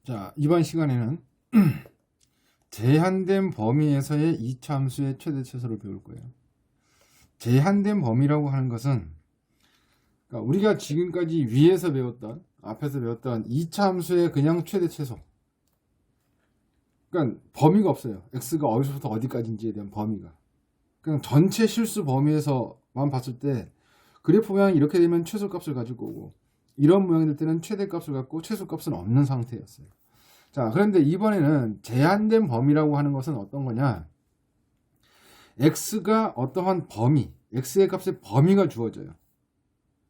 자, 이번 시간에는 제한된 범위에서의 이차함수의 최대 최소를 배울 거예요. 제한된 범위라고 하는 것은 그러니까 우리가 지금까지 위에서 배웠던 앞에서 배웠던 이차함수의 그냥 최대 최소, 그러니까 범위가 없어요. x가 어디서부터 어디까지인지에 대한 범위가 그냥 전체 실수 범위에서만 봤을 때 그래프 모양이 이렇게 되면 최소값을 가지고 오고 이런 모양이 될 때는 최대값을 갖고 최소값은 없는 상태였어요. 자, 그런데 이번에는 제한된 범위라고 하는 것은 어떤 거냐? x가 어떠한 범위, x의 값의 범위가 주어져요.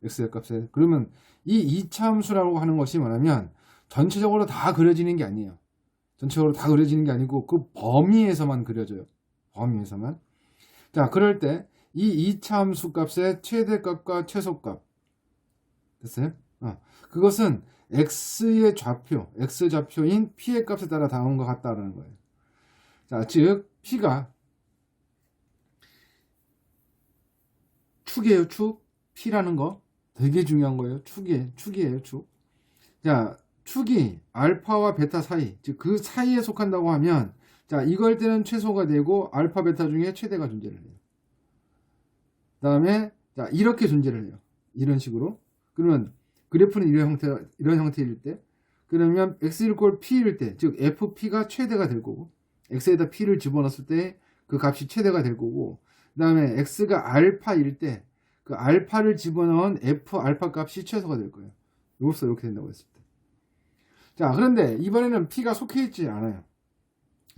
x의 값에. 그러면 이 이차함수라고 하는 것이 뭐냐면 전체적으로 다 그려지는 게 아니에요. 전체적으로 다 그려지는 게 아니고 그 범위에서만 그려져요. 범위에서만. 자, 그럴 때 이 이차함수 값의 최대값과 최소값 됐어요? 그것은 x의 좌표, x 좌표인 p의 값에 따라 다음과 같다라는 거예요. 자, 즉 p가 축이에요, 축. p라는 거 되게 중요한 거예요. 축이에요, 축. 자, 축이 알파와 베타 사이, 즉 그 사이에 속한다고 하면, 자, 이걸 때는 최소가 되고 알파, 베타 중에 최대가 존재를 해요. 그 다음에 자, 이렇게 존재를 해요. 이런 식으로. 그러면 그래프는 이런 형태일 때, 그러면 x p일 때, 즉 fp가 최대가 될 거고, x에다 p를 집어넣었을 때 그 값이 최대가 될 거고, 그 다음에 x가 알파일 때 그 알파를 집어넣은 f 알파 값이 최소가 될 거예요. 이로써 이렇게 된다고 했을 때. 자, 그런데 이번에는 p가 속해 있지 않아요.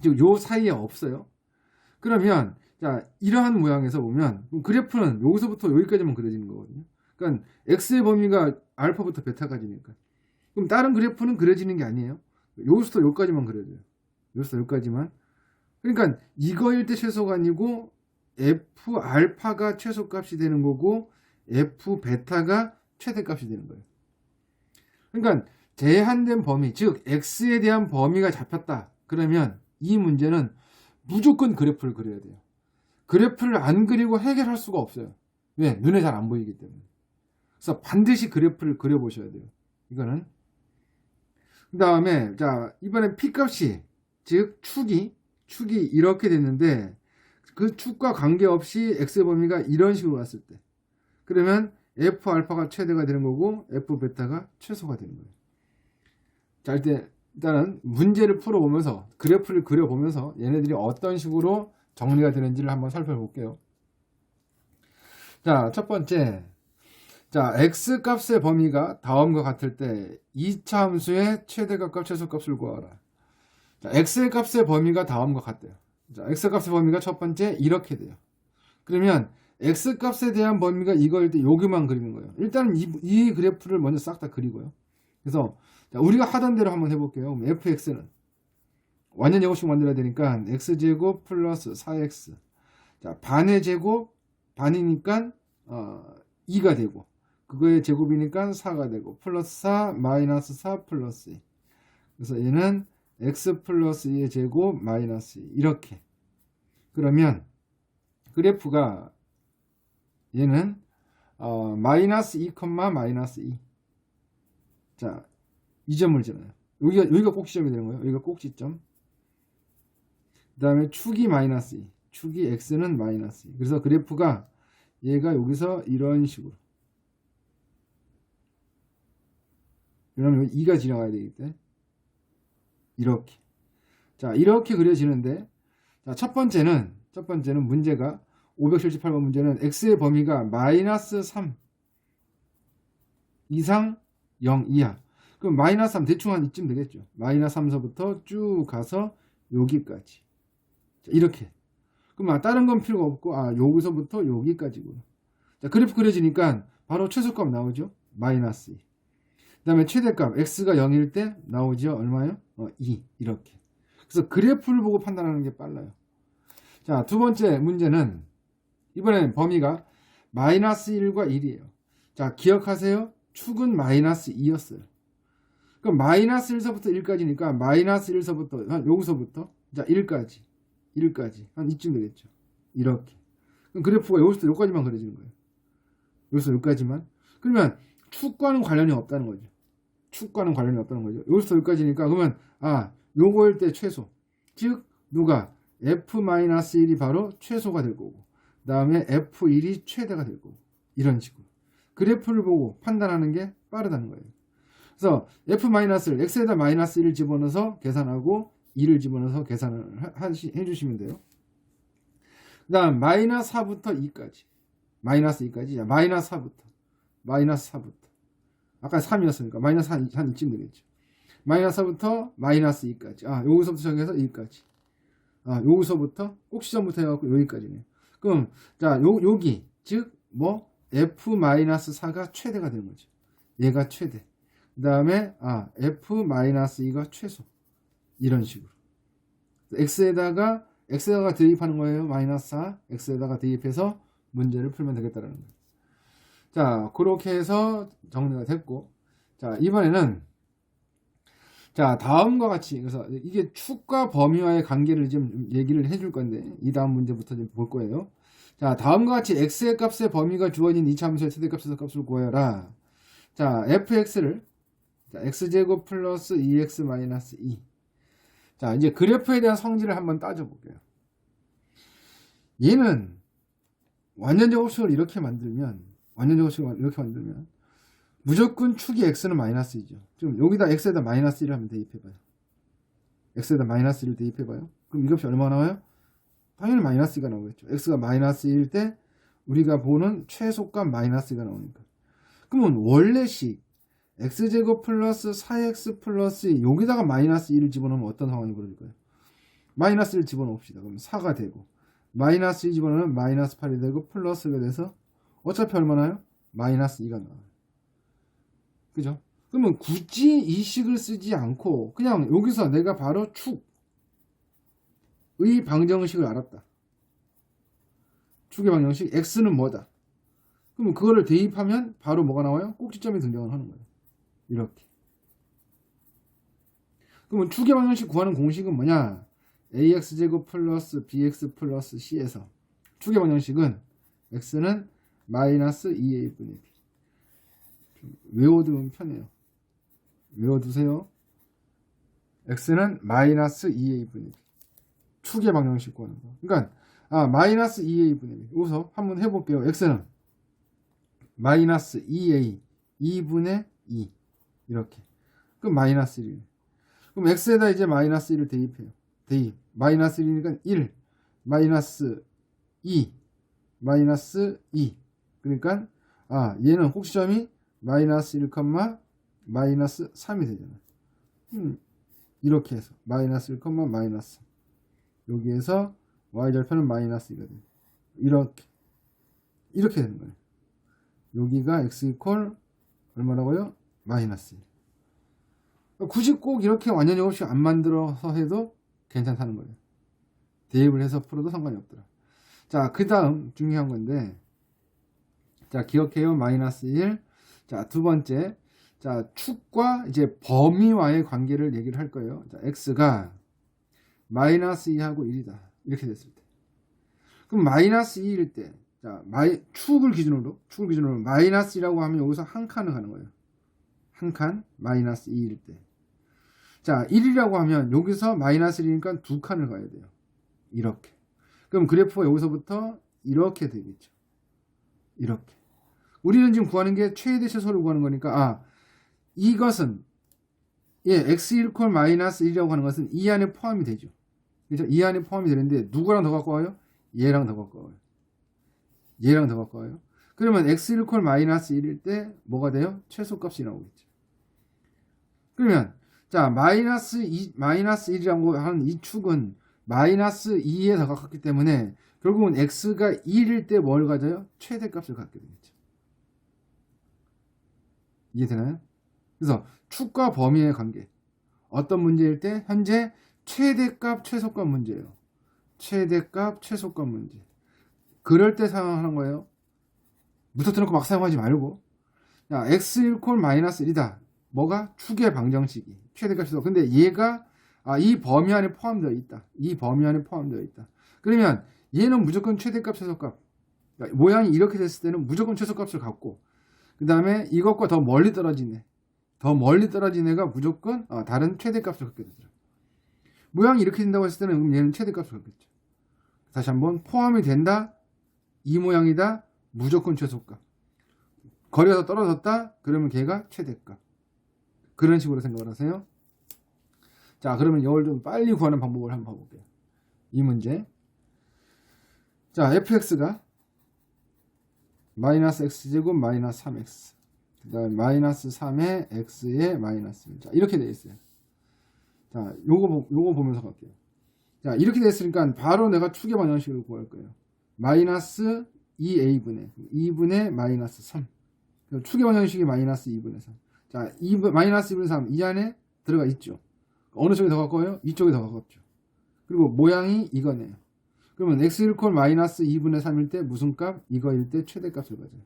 즉 요 사이에 없어요. 그러면 자, 이러한 모양에서 보면 그래프는 여기서부터 여기까지만 그려지는 거거든요. 그러니까 x의 범위가 알파부터 베타까지니까. 그럼 다른 그래프는 그려지는 게 아니에요. 여기서부터 여기까지만 그려져요. 여기서부터 여기까지만. 그러니까 이거일 때 최소가 아니고 f 알파가 최소값이 되는 거고 f 베타가 최대값이 되는 거예요. 그러니까 제한된 범위, 즉 x에 대한 범위가 잡혔다. 그러면 이 문제는 무조건 그래프를 그려야 돼요. 그래프를 안 그리고 해결할 수가 없어요. 왜? 눈에 잘 안 보이기 때문에. 그래서 반드시 그래프를 그려보셔야 돼요. 이거는. 그 다음에 자, 이번엔 p값이, 즉 축이 이렇게 됐는데 그 축과 관계없이 x의 범위가 이런 식으로 왔을 때, 그러면 f 알파가 최대가 되는 거고 f 베타가 최소가 되는 거예요. 자, 일단은 문제를 풀어보면서 그래프를 그려보면서 얘네들이 어떤 식으로 정리가 되는지를 한번 살펴볼게요. 자, 첫 번째, 자, x 값의 범위가 다음과 같을 때 2차 함수의 최대값과 최소값을 구하라. 자, x의 값의 범위가 다음과 같대요. 자, x 값의 범위가 첫 번째 이렇게 돼요. 그러면 x 값에 대한 범위가 이거일 때 여기만 그리는 거예요. 일단은 이 그래프를 먼저 싹 다 그리고요. 그래서 자, 우리가 하던 대로 한번 해볼게요. 그럼 fx는 완전 제곱식 만들어야 되니까 x제곱 플러스 4x, 자, 반의 제곱, 반이니까 2가 되고, 그거의 제곱이니까 4가 되고, 플러스 4 마이너스 4 플러스 2. 그래서 얘는 x 플러스 2의 제곱 마이너스 2 이렇게. 그러면 그래프가 얘는 마이너스 2, 마이너스 2. 자, 이 점을 지나요. 여기가 꼭지점이 되는 거예요. 여기가 꼭지점. 그 다음에 축이 마이너스 2, 축이 x는 마이너스 2. 그래서 그래프가 얘가 여기서 이런 식으로, 그러면 2가 지나가야 되기 때문에 이렇게. 자, 이렇게 그려지는데, 자, 첫 번째는 문제가 578번 문제는 x의 범위가 마이너스 3 이상 0 이하. 그럼 마이너스 3 대충 한 이쯤 되겠죠. 마이너스 3서부터 쭉 가서 여기까지. 자, 이렇게. 그럼 다른 건 필요가 없고, 여기서부터 여기까지고요. 자, 그래프 그려지니까 바로 최소값 나오죠. 마이너스 2. 그 다음에 최대값 x가 0일 때 나오죠. 얼마요? 2. 이렇게. 그래서 그래프를 보고 판단하는 게 빨라요. 자, 두 번째 문제는 이번엔 범위가 마이너스 1과 1이에요. 자, 기억하세요. 축은 마이너스 2였어요. 그럼 마이너스 1서부터 1까지니까 마이너스 1서부터 여기서부터 자 1까지 한 이쯤 되겠죠. 이렇게. 그럼 그래프가 여기서부터 여기까지만 그려지는 거예요. 여기서 여기까지만. 그러면 축과는 관련이 없다는 거죠. 축과는 관련이 없다는 거죠. 여기서 여기까지니까 그러면 요거일 때 최소. 즉 누가 F-1이 바로 최소가 될 거고 그 다음에 F1이 최대가 될 거고 이런 식으로 그래프를 보고 판단하는 게 빠르다는 거예요. 그래서 F-를 X에다 마이너스 1을 집어넣어서 계산하고 2를 집어넣어서 계산을 해주시면 돼요. 그 다음 마이너스 4부터 2까지 마이너스 2까지 마이너스 4부터 아까 3이었으니까 마이너스 한 2쯤 되겠죠. 마이너스 4부터 마이너스 2까지 여기서부터 시작해서 2까지 여기서부터 꼭 시점부터 해갖고 여기까지네요. 그럼 자 여기 즉 뭐 F-4가 최대가 되는 거죠. 얘가 최대. 그 다음에 F-2가 최소. 이런 식으로 X에다가 대입하는 거예요. 마이너스 4 X에다가 대입해서 문제를 풀면 되겠다라는 거예요. 자 그렇게 해서 정리가 됐고 자 이번에는 자 다음과 같이 그래서 이게 축과 범위와의 관계를 좀 얘기를 해줄 건데 이 다음 문제부터 좀 볼 거예요. 자 다음과 같이 x의 값의 범위가 주어진 이차함수의 최대값에서 값을 구하여라. 자 fx를 자, x제곱 플러스 2x 마이너스 2. 자 이제 그래프에 대한 성질을 한번 따져볼게요. 얘는 완전적 법칙을 이렇게 만들면 무조건 축이 x는 마이너스이죠. 지금 여기다 x에다 마이너스 1을 한번 대입해봐요. x에다 마이너스 1을 대입해봐요. 그럼 이 값이 얼마 나와요? 당연히 마이너스 2가 나오겠죠. x가 마이너스 1일 때 우리가 보는 최소값 마이너스 2가 나오니까. 그러면 원래식 x제곱 플러스 4x 플러스 2 여기다가 마이너스 2를 집어넣으면 어떤 상황이 벌어질까요? 마이너스 1 집어넣읍시다. 그럼 4가 되고 마이너스 2 집어넣으면 마이너스 8이 되고 플러스가 돼서 어차피 얼마나요? 마이너스 2가 나와요. 그죠? 그러면 굳이 이 식을 쓰지 않고 그냥 여기서 내가 바로 축의 방정식을 알았다. 축의 방정식 x는 뭐다. 그러면 그거를 대입하면 바로 뭐가 나와요? 꼭지점이 등장을 하는 거예요. 이렇게. 그러면 축의 방정식 구하는 공식은 뭐냐? ax제곱 플러스 bx 플러스 c에서 축의 방정식은 x는 마이너스 2a분의 b. 외워두면 편해요. 외워두세요. x는 마이너스 2a분의 b. 축의 방정식 구하는 거. 그러니까 마이너스 2a분의 b. 여기서 한번 해볼게요. x는 마이너스 2a 2분의 2 이렇게. 그럼 마이너스 1. 그럼 x에다 이제 마이너스 1을 대입해요. 대입. 마이너스 1이니까 1 마이너스 2 마이너스 2. 그러니까 얘는 꼭지점이 마이너스 1, 마이너스 3이 되잖아요. 이렇게 해서 마이너스 1, 마이너스 3. 여기에서 y절편은 마이너스 2가 돼요. 이렇게 되는 거예요. 여기가 x 이퀄 얼마라고요? 마이너스 1. 굳이 꼭 이렇게 완전히 없이 안 만들어서 해도 괜찮다는 거예요. 대입을 해서 풀어도 상관이 없더라. 자, 그 다음 중요한 건데, 자, 기억해요. 마이너스 1. 자, 두 번째. 자, 축과 이제 범위와의 관계를 얘기를 할 거예요. 자, x가 마이너스 2하고 1이다. 이렇게 됐을 때. 그럼 마이너스 2일 때, 자, 축을 기준으로 마이너스 2라고 하면 여기서 한 칸을 가는 거예요. 한 칸, 마이너스 2일 때. 자, 1이라고 하면 여기서 마이너스 1이니까 두 칸을 가야 돼요. 이렇게. 그럼 그래프가 여기서부터 이렇게 되겠죠. 이렇게. 우리는 지금 구하는 게 최대 최소를 구하는 거니까 이것은 x 1콜 마이너스 1이라고 하는 것은 이 안에 포함이 되죠. 그렇죠? 이 안에 포함이 되는데 누구랑 더 가까워요? 얘랑 더 가까워요. 얘랑 더 가까워요. 그러면 x 1콜 마이너스 1일 때 뭐가 돼요? 최소값이 나오겠죠. 그러면 자 마이너스 1이라고 하는 이 축은 마이너스 2에 더 가깝기 때문에 결국은 x가 1일 때 뭘 가져요? 최대값을 갖게 되겠죠. 이해되나요? 그래서 축과 범위의 관계. 어떤 문제일 때 현재 최대값 최소값 문제예요. 최대값 최소값 문제. 그럴 때 사용하는 거예요. 묻어뜨놓고 막 사용하지 말고. 자, x 1콜 마이너스 1이다. 뭐가? 축의 방정식이. 최대값 최소. 근데 얘가 이 범위 안에 포함되어 있다. 이 범위 안에 포함되어 있다. 그러면 얘는 무조건 최대값 최소값. 모양이 이렇게 됐을 때는 무조건 최소값을 갖고 그 다음에 이것과 더 멀리 떨어지네. 더 멀리 떨어진 애가 무조건 다른 최대값을 갖게 되더라. 모양이 이렇게 된다고 했을 때는 그럼 얘는 최대값을 갖겠죠. 다시 한번 포함이 된다. 이 모양이다. 무조건 최소값. 거리에서 떨어졌다. 그러면 걔가 최대값. 그런 식으로 생각을 하세요. 자, 그러면 이걸 좀 빨리 구하는 방법을 한번 봐볼게요. 이 문제. 자, fx가 마이너스 x제곱 마이너스 3x 그 다음에 마이너스 3의 x의 마이너스 1. 자, 이렇게 되어 있어요. 자, 요거 보면서 갈게요. 자, 이렇게 됐으니까 바로 내가 축의 방정식을 구할 거예요. 마이너스 2a분의 마이너스 3. 축의 방정식이 마이너스 2분의 3. 자, 마이너스 2분의 3. 이 안에 들어가 있죠. 어느 쪽이 더 가까워요? 이쪽이 더 가깝죠. 그리고 모양이 이거네요. 그러면 x 이퀄 마이너스 2분의 3일 때 무슨 값? 이거일 때 최대값을 가져요.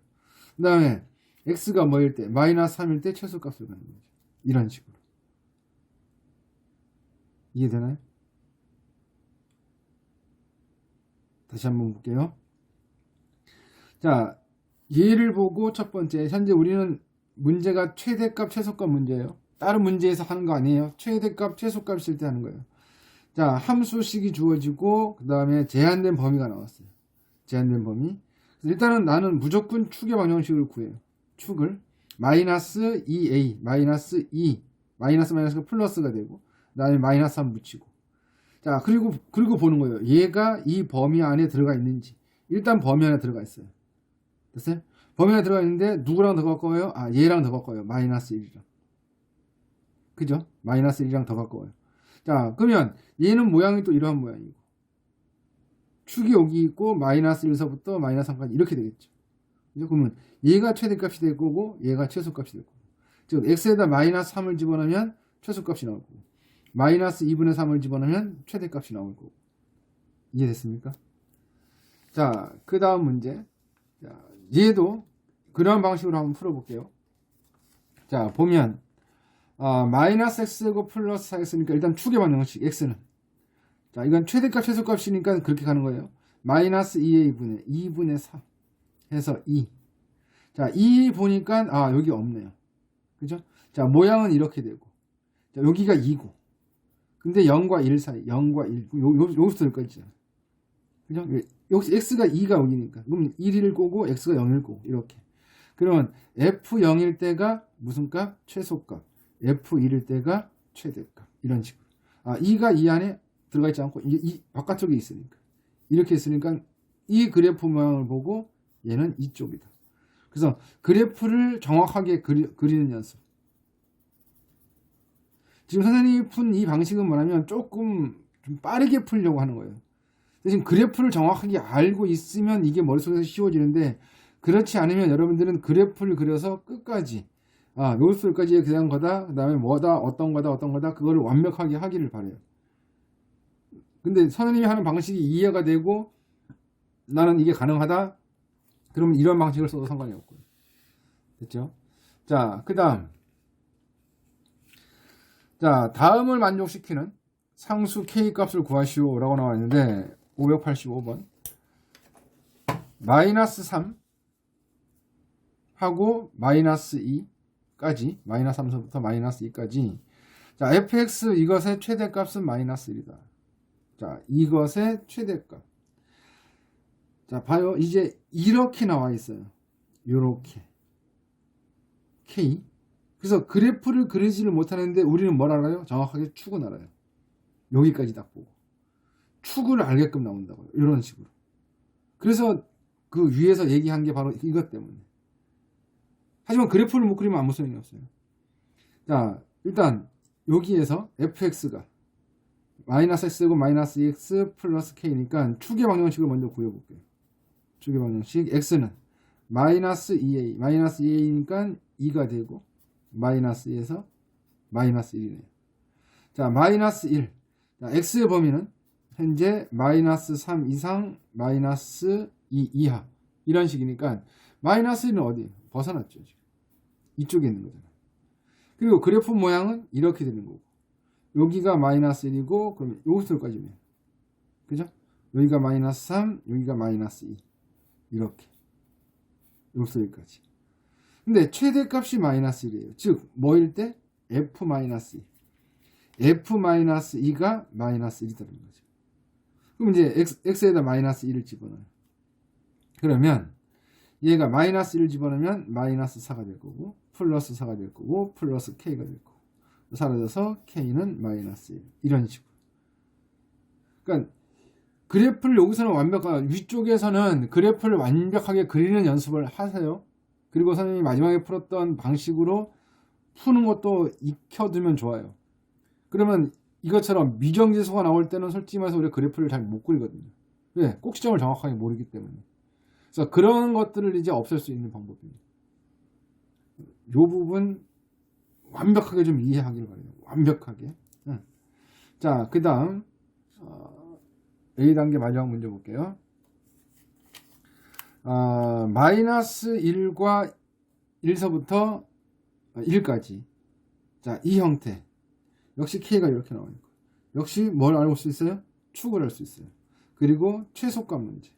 그 다음에 x가 뭐일 때? 마이너스 3일 때 최소값을 가는 거죠. 이런 식으로. 이해되나요? 다시 한번 볼게요. 자, 얘를 보고 첫 번째, 현재 우리는 문제가 최대값, 최소값 문제예요. 다른 문제에서 하는 거 아니에요. 최대값, 최소값일 때 하는 거예요. 자, 함수식이 주어지고 그 다음에 제한된 범위가 나왔어요. 제한된 범위. 일단은 나는 무조건 축의 방정식을 구해요. 축을 마이너스 2a, 마이너스 2, 마이너스가 플러스가 되고 그 다음에 마이너스 3 붙이고. 자, 그리고 보는 거예요. 얘가 이 범위 안에 들어가 있는지. 일단 범위 안에 들어가 있어요. 됐어요? 범위 안에 들어가 있는데 누구랑 더 가까워요? 얘랑 더 가까워요. 마이너스 1이랑. 그죠? 마이너스 1이랑 더 가까워요. 자, 그러면 얘는 모양이 또 이러한 모양이고 축이 여기 있고 마이너스 1서부터 마이너스 3까지 이렇게 되겠죠. 그죠? 그러면 얘가 최대값이 될 거고 얘가 최소값이 될 거고. 즉 x에다 마이너스 3을 집어넣으면 최소값이 나올 거고 마이너스 2분의 3을 집어넣으면 최대값이 나올 거고. 이해됐습니까? 자, 그 다음 문제. 자, 얘도 그런 방식으로 한번 풀어볼게요. 자, 보면 마이너스 x제곱 플러스 4x니까 일단 축의 방정식 x는, 자, 이건 최대값 최소값이니까 그렇게 가는 거예요. 마이너스 2분의 4 해서 2. 자, 2 보니까 여기 없네요. 그죠? 자, 모양은 이렇게 되고, 자, 여기가 2고 근데 0과 1 사이, 0과 1 여기서 될 거 있잖아. 그죠? 여기 x가 2가 여기니까 그럼 1일 거고 x가 0일 거고 이렇게. 그러면 f0일 때가 무슨 값? 최소값. f1일 때가 최대값. 이런 식으로. 2가 이 안에 들어가 있지 않고 이 바깥쪽에 있으니까. 이렇게 있으니까 이 그래프 모양을 보고 얘는 이쪽이다. 그래서 그래프를 정확하게 그리는 연습. 지금 선생님이 푼 이 방식은 뭐냐면 조금 좀 빠르게 풀려고 하는 거예요. 지금 그래프를 정확하게 알고 있으면 이게 머릿속에서 쉬워지는데 그렇지 않으면 여러분들은 그래프를 그려서 끝까지 요술까지 그냥 거다, 그 다음에 뭐다, 어떤 거다 그거를 완벽하게 하기를 바래요. 근데 선생님이 하는 방식이 이해가 되고 나는 이게 가능하다, 그러면 이런 방식을 써도 상관이 없고요. 됐죠? 자, 그 다음. 자, 다음을 만족시키는 상수 k 값을 구하시오 라고 나와 있는데 585번 마이너스 3 하고 마이너스 2까지, 마이너스 3서부터 마이너스 2까지. 자, fx 이것의 최대값은 마이너스 1이다. 자, 이것의 최대값. 자, 봐요. 이제 이렇게 나와 있어요. 요렇게 k. 그래서 그래프를 그리지를 못하는데 우리는 뭘 알아요? 정확하게 축은 알아요. 여기까지 딱 보고 축을 알게끔 나온다고요. 이런 식으로. 그래서 그 위에서 얘기한 게 바로 이것 때문에. 하지만 그래프를 못 그리면 아무 소용이 없어요. 자, 일단 여기에서 fx가 마이너스 x고 마이너스 2x 플러스 k니까 축의 방정식을 먼저 구해볼게요. 축의 방정식. x는 마이너스 2a, 마이너스 2a니까 2가 되고 마이너스 2에서 마이너스 1이네요. 자, 마이너스 1. 자, x의 범위는 현재 마이너스 3 이상 마이너스 2 이하 이런 식이니까 마이너스 1은 어디? 벗어났죠. 지금. 이쪽에 있는 거잖아요. 그리고 그래프 모양은 이렇게 되는 거고 여기가 마이너스 1이고 그러면 여기서까지네요. 그죠? 여기가 마이너스 3, 여기가 마이너스 2 이렇게 여기서 여기까지. 근데 최대값이 마이너스 1이에요. 즉 뭐일 때? f-2. f-2가 마이너스 1이라는 거죠. 그럼 이제 x에다 마이너스 1을 집어넣어요. 그러면 얘가 마이너스 1을 집어넣으면 마이너스 4가 될 거고, 플러스 4가 될 거고, 플러스 k가 될 거고, 사라져서 k는 마이너스 1. 이런 식으로. 그러니까 그래프를 여기서는 위쪽에서는 그래프를 완벽하게 그리는 연습을 하세요. 그리고 선생님이 마지막에 풀었던 방식으로 푸는 것도 익혀두면 좋아요. 그러면 이것처럼 미정지수가 나올 때는 솔직히 말해서 우리가 그래프를 잘 못 그리거든요. 왜? 꼭지점을 정확하게 모르기 때문에. 그래서 그런 것들을 이제 없앨 수 있는 방법입니다. 이 부분 완벽하게 좀 이해하길 바래요. 완벽하게. 자, 그 다음 A단계 마지막 문제 볼게요. 마이너스 1과 1서부터 1까지. 자, 이 형태. 역시 K가 이렇게 나오니까. 역시 뭘 알고 수 있어요? 축을 할 수 있어요. 그리고 최소값 문제.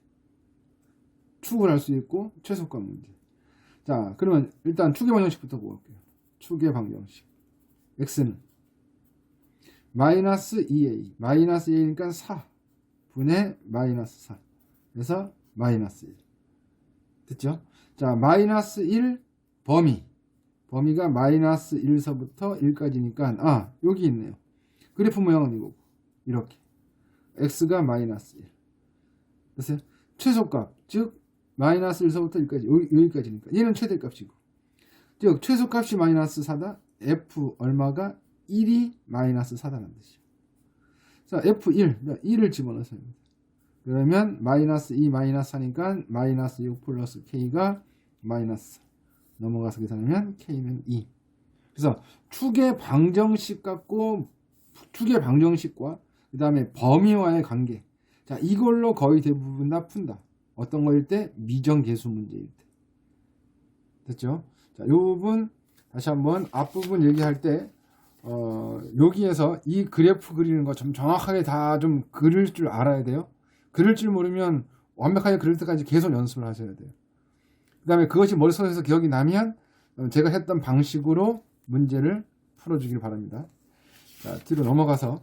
축을 할 수 있고 최소값 문제. 자, 그러면 일단 축의 방정식부터 볼게요. 축의 방정식. X는 마이너스 2A. 마이너스 2A니까 4분의 마이너스 4. 그래서 마이너스 1. 됐죠? 자, 마이너스 1 범위가 마이너스 1서부터 1까지니까 여기 있네요. 그래프 모양은 이거고 이렇게 x가 마이너스 1. 됐어요? 최소값 즉 마이너스 1서부터 1까지 여기까지니까 얘는 최대값이고, 즉 최소값이 마이너스 4다. f 얼마가 1이 마이너스 4다는 뜻이죠. 자, f1 1을 집어넣어서 합니다. 그러면 마이너스 2 마이너스 4니까 마이너스 6 플러스 k가 마이너스 4. 넘어가서 계산하면 k는 2. 그래서 축의 방정식 갖고 축의 방정식과 그 다음에 범위와의 관계. 자, 이걸로 거의 대부분 다 푼다. 어떤 거일 때? 미정계수 문제일 때. 됐죠? 자, 이 부분 다시 한번 앞부분 얘기할 때 여기에서 이 그래프 그리는 거 좀 정확하게 다 좀 그릴 줄 알아야 돼요. 그릴 줄 모르면 완벽하게 그릴 때까지 계속 연습을 하셔야 돼요. 그 다음에 그것이 머릿속에서 기억이 나면 제가 했던 방식으로 문제를 풀어주길 바랍니다. 자, 뒤로 넘어가서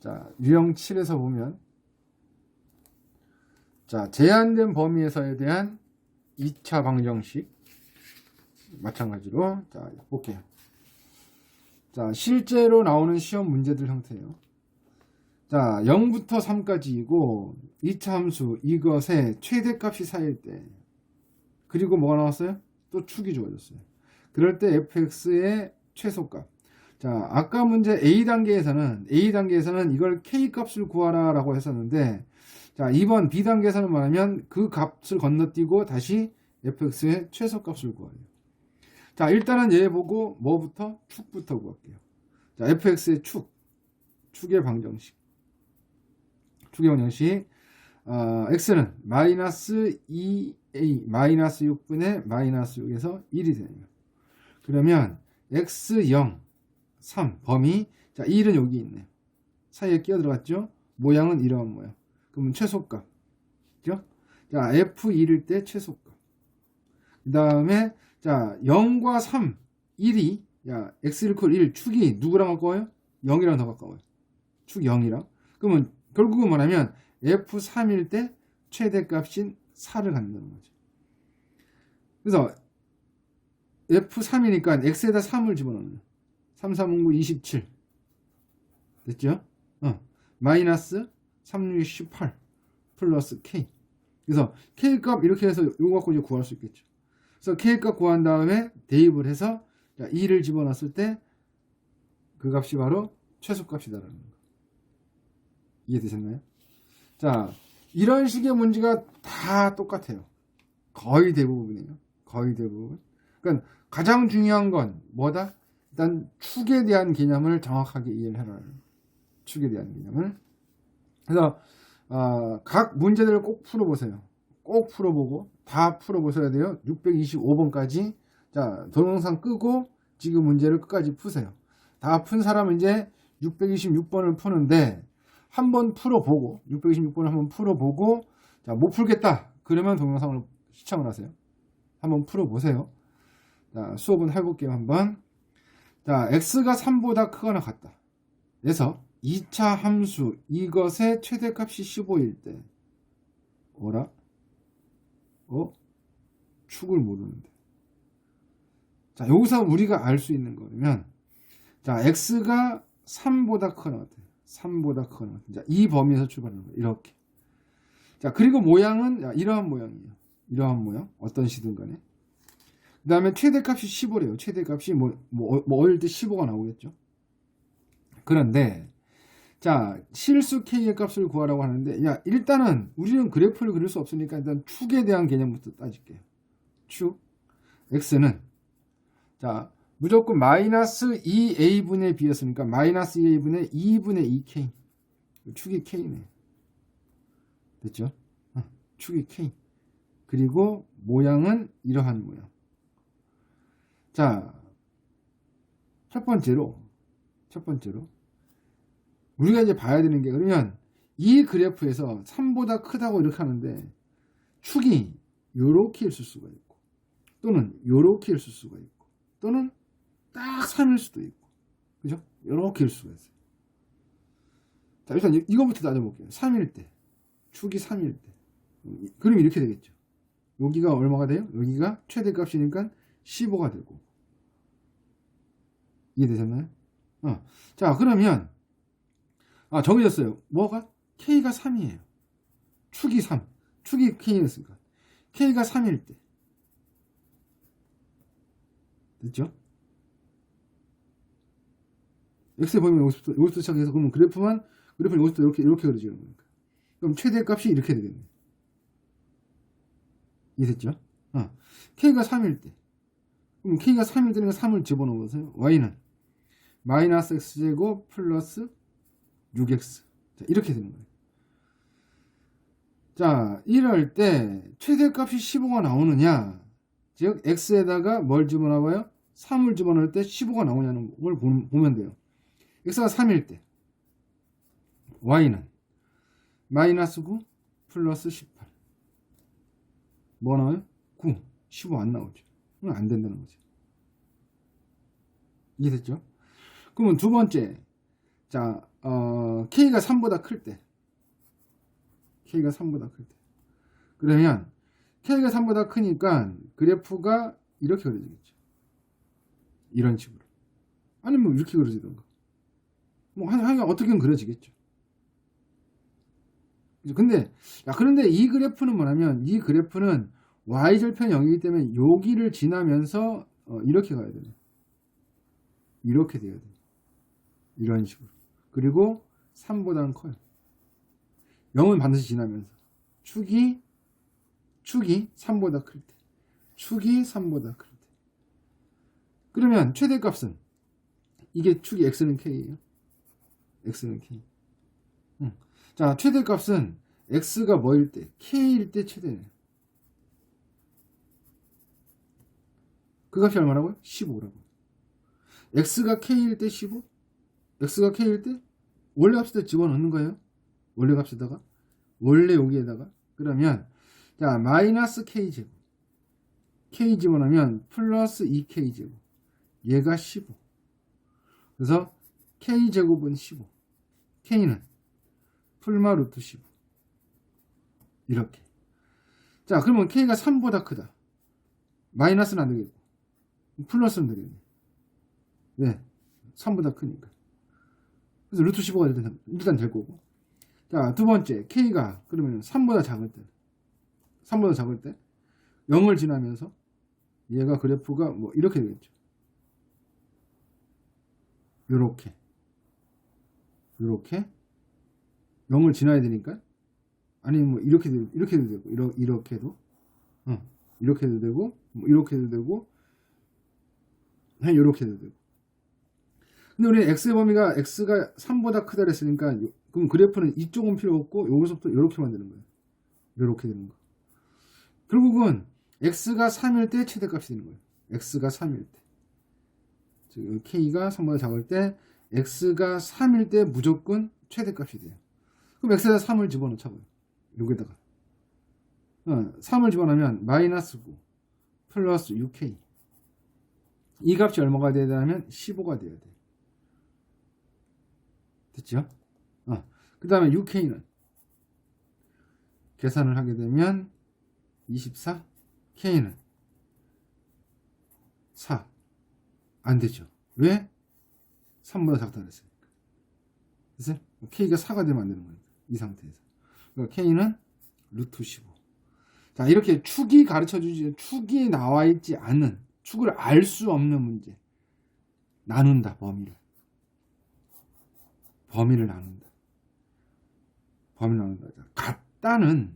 자, 유형 7에서 보면 자, 제한된 범위에서에 대한 2차 방정식 마찬가지로 자, 볼게요. 자, 실제로 나오는 시험 문제들 형태예요. 자, 0부터 3까지이고 2차 함수 이것의 최대값이 4일 때, 그리고 뭐가 나왔어요? 또 축이 주어졌어요. 그럴 때 fx의 최소값. 자, 아까 문제 A단계에서는 이걸 K값을 구하라 라고 했었는데, 자, 이번 B단계에서는 뭐냐면 그 값을 건너뛰고 다시 fx의 최소값을 구하래요. 자, 일단은 얘 보고 뭐부터? 축부터 구할게요. 자, fx의 축의 방정식. x는 마이너스 2a 마이너스 6분의 마이너스 6에서 1이 되네요. 그러면 x0 3 범위. 자, 1은 여기 있네요. 사이에 끼어 들어갔죠. 모양은 이런 모양. 그러면 최소값. 그죠? 자, f1일 때 최소값. 그 다음에 자, 0과 3 1이 야, x 1 축이 누구랑 가까워요? 0이랑 더 가까워요. 축 0이랑. 그러면 결국은 뭐냐면 f3일 때 최대값인 4를 갖는다는 거죠. 그래서 f3이니까 x에다 3을 집어넣는 3, 3, 9, 27 됐죠? 마이너스 3, 6, 18 플러스 k. 그래서 k값 이렇게 해서 이거 갖고 이제 구할 수 있겠죠. 그래서 k값 구한 다음에 대입을 해서 2를 집어넣었을 때 그 값이 바로 최소값이다라는 거. 이해되셨나요? 자, 이런 식의 문제가 다 똑같아요. 거의 대부분이에요. 거의 대부분. 그러니까 가장 중요한 건 뭐다? 일단 축에 대한 개념을 정확하게 이해를 해라. 축에 대한 개념을. 그래서 각 문제들을 꼭 풀어보세요. 꼭 풀어보고 다 풀어보셔야 돼요. 625번까지. 자, 동영상 끄고 지금 문제를 끝까지 푸세요. 다 푼 사람은 이제 626번을 푸는데 한번 풀어보고 626번을 한번 풀어보고 자, 못 풀겠다 그러면 동영상을 시청을 하세요. 한번 풀어보세요. 자, 수업은 해볼게요. 한번. 자, x가 3보다 크거나 같다. 그래서 2차 함수 이것의 최대값이 15일 때 어라? 축을 모르는데. 자, 여기서 우리가 알 수 있는 거면, 자, x가 3보다 크거나 같아. 3보다 크거나 같아. 자, 이 범위에서 출발하는 거예요. 이렇게. 자, 그리고 모양은 이러한 모양이에요. 이러한 모양. 어떤 시든 간에. 그 다음에 최대값이 15래요. 최대값이 어릴 때 15가 나오겠죠. 그런데, 자, 실수 k의 값을 구하라고 하는데, 야, 일단은 우리는 그래프를 그릴 수 없으니까 일단 축에 대한 개념부터 따질게요. 축. x는, 자, 무조건 마이너스 2a분의 b였으니까 마이너스 2a분의 2분의 2k. 축이 k네. 됐죠? 축이 k. 그리고 모양은 이러한 모양. 자, 첫 번째로 우리가 이제 봐야 되는 게, 그러면 이 그래프에서 3보다 크다고 이렇게 하는데 축이 요렇게 있을 수가 있고, 또는 요렇게 있을 수가 있고, 또는 딱 3일 수도 있고, 그죠? 요렇게 일 수가 있어요. 자, 일단 이거부터 따져볼게요. 3일 때, 축이 3일 때, 그럼 이렇게 되겠죠. 여기가 얼마가 돼요? 여기가 최대값이니까 15가 되고. 이해되셨나요? 자, 그러면 정해졌어요. 뭐가? K가 3이에요. 축이 3. 축이 K였으니까. K가 3일 때. 됐죠? X의 범위는 여기서부터 시작해서, 그러면 그래프는 여기서부터 이렇게 그려지는 거니까. 그럼 최대값이 이렇게 되겠네. 이해됐죠? K가 3일 때. 그럼 K가 3일 때는 3을 집어넣어보세요. Y는 마이너스 X제곱 플러스 6X. 자, 이렇게 되는 거예요. 자, 이럴 때 최대값이 15가 나오느냐, 즉 X에다가 뭘 집어넣어봐요? 3을 집어넣을 때 15가 나오냐는 걸 보면 돼요. X가 3일 때 Y는 마이너스 9 플러스 18. 뭐 나와요? 9. 15 안 나오죠. 그럼 안 된다는 거죠. 이해됐죠? 그러면 두 번째, 자, K가 3보다 클 때. K가 3보다 클 때. 그러면 K가 3보다 크니까 그래프가 이렇게 그려지겠죠. 이런 식으로. 아니면 이렇게 그려지던가. 하여간 어떻게든 그려지겠죠. 그런데 이 그래프는 뭐냐면, 이 그래프는 y절편 0이기 때문에 여기를 지나면서 이렇게 가야 되네. 이렇게 돼야 돼. 이런 식으로. 그리고 3보다는 커요. 0은 반드시 지나면서. 축이 3보다 클 때. 축이 3보다 클 때. 그러면 최대값은, 이게 축이 x는 k예요. x는 k. 자, 최대값은 x가 뭐일 때? k일 때 최대네. 그 값이 얼마라고요? 15라고. x가 k일 때 15? x가 k일 때 원래 값에다 집어넣는 거예요. 원래 값에다가, 원래 여기에다가. 그러면 자, 마이너스 k제곱, k 집어넣으면 플러스 2k제곱, 얘가 15. 그래서 k제곱은 15, k는 풀마 루트 15. 이렇게. 자, 그러면 k가 3보다 크다. 마이너스는 안 되겠고 플러스는 되겠네. 네, 3보다 크니까. 그래서 루트 15가 일단 될 거고. 자, 두 번째, k가 그러면 3보다 작을 때, 0을 지나면서 얘가 그래프가 이렇게 되겠죠. 요렇게 0을 지나야 되니까. 아니면 이렇게도 되고, 이렇게도 되고, 이렇게도 되고, 요렇게도 되고. 근데 우리 x의 범위가 x가 3보다 크다 그랬으니까, 그럼 그래프는 이쪽은 필요 없고 여기서부터 이렇게 만드는 거예요. 이렇게 되는 거. 결국은 x가 3일 때 최대값이 되는 거예요. x가 3일 때. 즉 k가 3보다 작을 때, x가 3일 때 무조건 최대값이 돼요. 그럼 x에다 3을 집어넣자고요. 여기다가 3을 집어넣으면 마이너스 9 플러스 6k. 이 값이 얼마가 돼야 되냐면 15가 돼야 돼. 됐죠? 그 다음에 6k는 계산을 하게 되면 24, k는 4. 안 되죠. 왜? 3보다 작다 그랬으니까. 그래서 k가 4가 되면 안 되는 거니까. 이 상태에서. 그러니까 k는 루트 15. 자, 이렇게 축이 가르쳐 주지, 축이 나와 있지 않은, 축을 알 수 없는 문제. 나눈다, 범위를. 범위를 나눈다. 범위를 나눈다. 같다는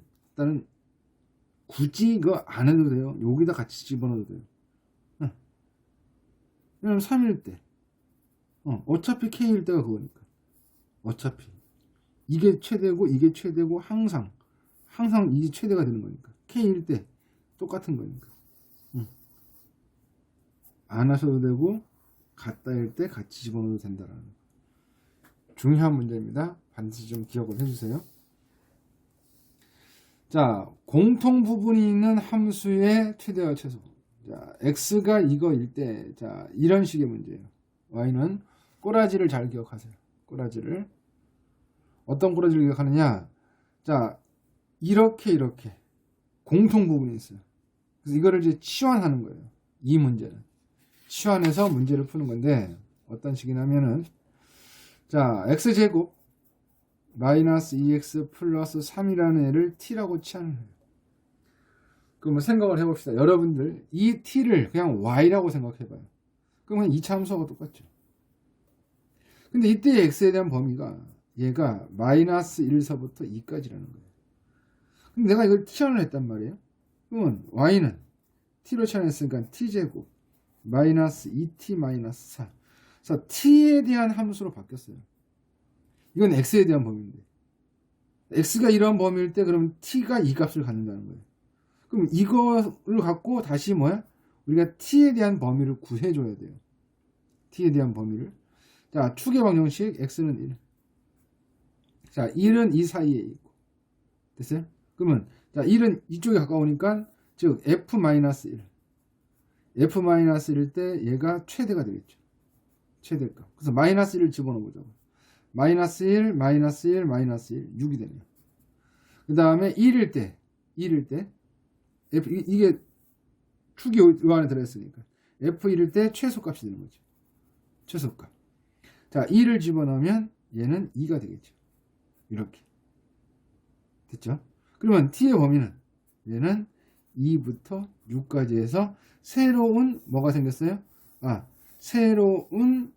굳이 이거 안 해도 돼요. 여기다 같이 집어넣어도 돼요. 왜냐면 3일 때. 어차피 K일 때가 그거니까. 어차피. 이게 최대고, 이게 최대고, 항상 이게 최대가 되는 거니까. K일 때 똑같은 거니까. 안 하셔도 되고, 같다일 때 같이 집어넣어도 된다라는 거. 중요한 문제입니다. 반드시 좀 기억을 해주세요. 자, 공통 부분이 있는 함수의 최대와 최소. 자, x가 이거일 때, 자, 이런 식의 문제예요. y는 꼬라지를 잘 기억하세요. 꼬라지를. 어떤 꼬라지를 기억하느냐? 자, 이렇게 공통 부분이 있어요. 그래서 이거를 이제 치환하는 거예요. 이 문제는. 치환해서 문제를 푸는 건데, 어떤 식이냐면은, 자, x제곱 마이너스 2x 플러스 3이라는 애를 t라고 치환을 해요. 그러면 생각을 해봅시다. 여러분들 이 t를 그냥 y라고 생각해봐요. 그러면 2차 함수하고 똑같죠. 근데 이때 x에 대한 범위가 얘가 마이너스 1서부터 2까지라는 거예요. 근데 내가 이걸 치환을 했단 말이에요. 그러면 y는 t로 치환했으니까 t제곱 마이너스 2t 마이너스 4. 그래서 t에 대한 함수로 바뀌었어요. 이건 x에 대한 범위인데, x가 이런 범위일 때 그러면 t가 이 값을 갖는다는 거예요. 그럼 이거를 갖고 다시 뭐야? 우리가 t에 대한 범위를 구해줘야 돼요. t에 대한 범위를. 자, 축의 방정식 x는 1. 자, 1은 이 사이에 있고. 됐어요? 그러면 자, 1은 이쪽에 가까우니까 즉 f-1. f-1일 때 얘가 최대가 되겠죠. 최대값. 그래서 마이너스 1을 집어넣어보자고. 마이너스 1, 마이너스 1, 마이너스 1, 6이 되네요. 그 다음에 1일 때 f, 이게 축이 이 안에 들어있으니까 f1일 때 최소값이 되는 거죠. 최소값. 자, 2를 집어넣으면 얘는 2가 되겠죠. 이렇게. 됐죠? 그러면 t의 범위는 얘는 2부터 6까지 해서 새로운 뭐가 생겼어요? 새로운